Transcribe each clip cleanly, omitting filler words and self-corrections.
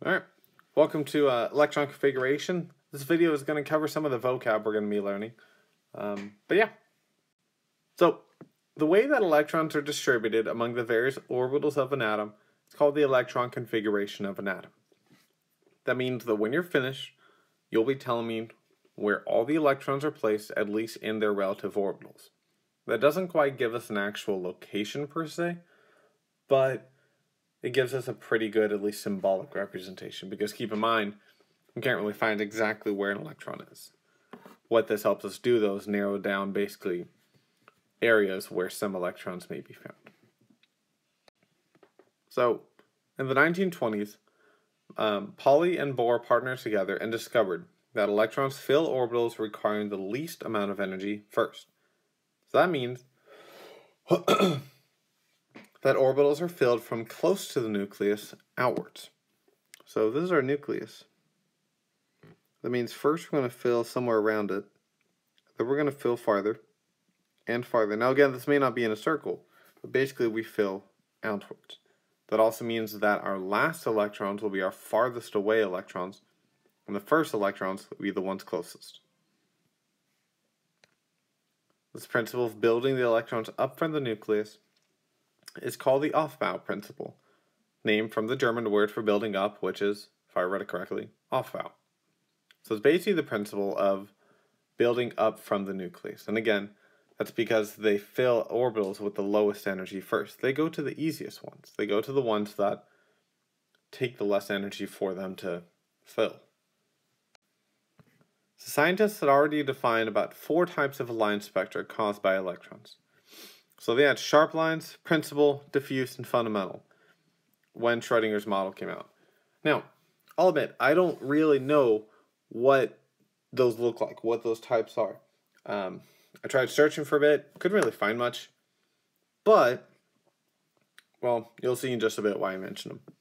Alright, welcome to electron configuration. This video is going to cover some of the vocab we're going to be learning. But yeah. So, the way that electrons are distributed among the various orbitals of an atom is called the electron configuration of an atom. That means that when you're finished, you'll be telling me where all the electrons are placed, at least in their relative orbitals. That doesn't quite give us an actual location per se, but it gives us a pretty good, at least symbolic representation, because keep in mind, we can't really find exactly where an electron is. What this helps us do, though, is narrow down basically areas where some electrons may be found. So, in the 1920s, Pauli and Bohr partnered together and discovered that electrons fill orbitals requiring the least amount of energy first. So that means that orbitals are filled from close to the nucleus outwards. So this is our nucleus. That means first we're going to fill somewhere around it, then we're going to fill farther and farther. Now again, this may not be in a circle, but basically we fill outwards. That also means that our last electrons will be our farthest away electrons, and the first electrons will be the ones closest. This principle of building the electrons up from the nucleus is called the Aufbau principle, named from the German word for building up, which is, if I read it correctly, Aufbau. So it's basically the principle of building up from the nucleus. And again, that's because they fill orbitals with the lowest energy first. They go to the easiest ones. They go to the ones that take the less energy for them to fill. So scientists had already defined about 4 types of line spectra caused by electrons. So they had sharp lines, principal, diffuse, and fundamental when Schrödinger's model came out. Now, I'll admit, I don't really know what those look like, what those types are. I tried searching for a bit, couldn't really find much, but, well, you'll see in just a bit why I mentioned them.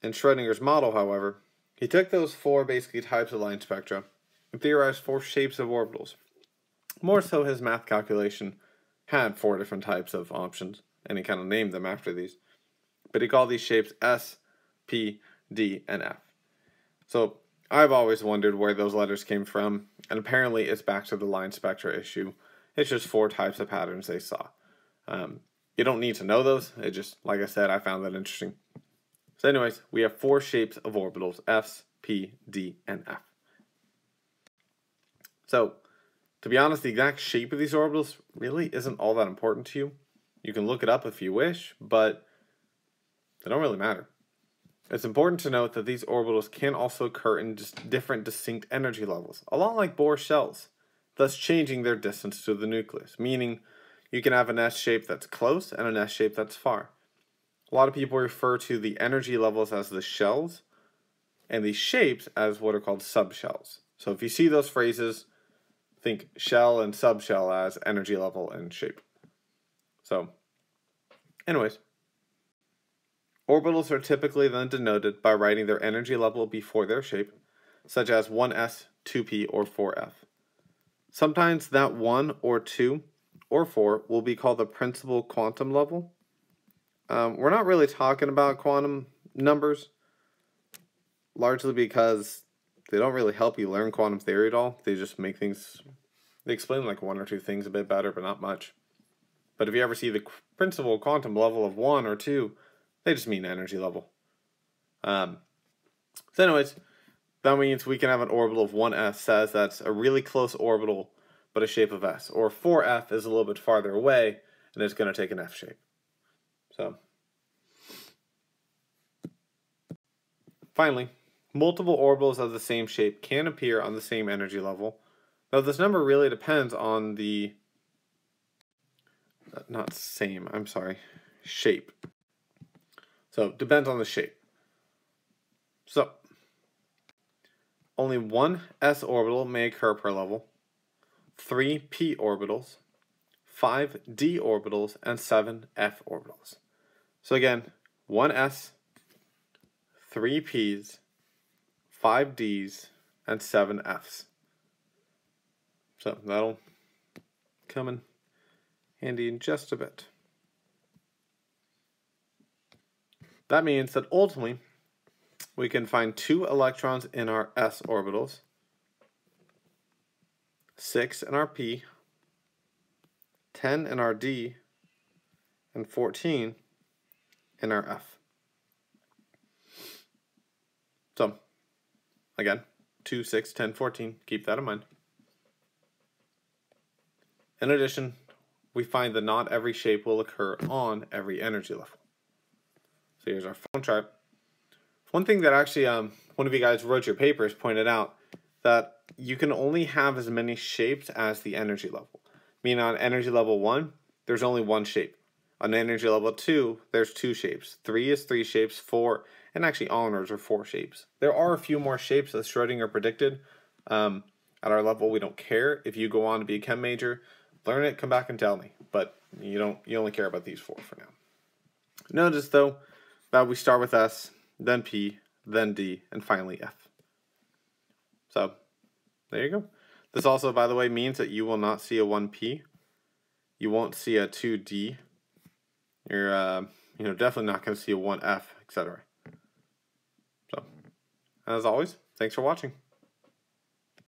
In Schrödinger's model, however, he took those 4 basically types of line spectra and theorized 4 shapes of orbitals. More so, his math calculation had 4 different types of options, and he kind of named them after these. But he called these shapes S, P, D, and F. So I've always wondered where those letters came from, and apparently it's back to the line spectra issue. It's just 4 types of patterns they saw. You don't need to know those. It just, like I said, I found that interesting. So anyways, we have 4 shapes of orbitals, S, P, D, and F. So, to be honest, the exact shape of these orbitals really isn't all that important to you. You can look it up if you wish, but they don't really matter. It's important to note that these orbitals can also occur in just different distinct energy levels, a lot like Bohr shells, thus changing their distance to the nucleus, meaning you can have an S shape that's close and an S shape that's far. A lot of people refer to the energy levels as the shells, and the shapes as what are called subshells. So if you see those phrases, think shell and subshell as energy level and shape. So, anyways, orbitals are typically then denoted by writing their energy level before their shape, such as 1s, 2p, or 4f. Sometimes that 1 or 2 or 4 will be called the principal quantum level. We're not really talking about quantum numbers, largely because they don't really help you learn quantum theory at all. They just make things, they explain like 1 or 2 things a bit better, but not much. But if you ever see the principal quantum level of 1 or 2, they just mean energy level. So anyways, that means we can have an orbital of 1s says that's a really close orbital, but a shape of S. Or 4f is a little bit farther away, and it's going to take an F shape. So, finally, multiple orbitals of the same shape can appear on the same energy level. Now, this number really depends on the, shape. So, it depends on the shape. So, only 1 s orbital may occur per level, 3 p orbitals, 5 d orbitals, and 7 f orbitals. So again, 1 s, 3 p's, 5 d's, and 7 f's. So that'll come in handy in just a bit. That means that ultimately we can find 2 electrons in our s orbitals, 6 in our p, 10 in our d, and 14 in our f. So, again, 2, 6, 10, 14, keep that in mind. In addition, we find that not every shape will occur on every energy level. So here's our phone chart. One thing that actually one of you guys wrote your papers pointed out that you can only have as many shapes as the energy level. Meaning on energy level 1, there's only one shape. On energy level 2, there's 2 shapes. 3 is 3 shapes, 4, and actually onwards are 4 shapes. There are a few more shapes that Schrodinger predicted. At our level, we don't care. If you go on to be a chem major, learn it, come back and tell me. But you only care about these 4 for now. Notice though that we start with S, then P, then D, and finally F. So there you go. This also, by the way, means that you will not see a 1P. You won't see a 2D. You're definitely not going to see a 1F, etc. So, as always, thanks for watching.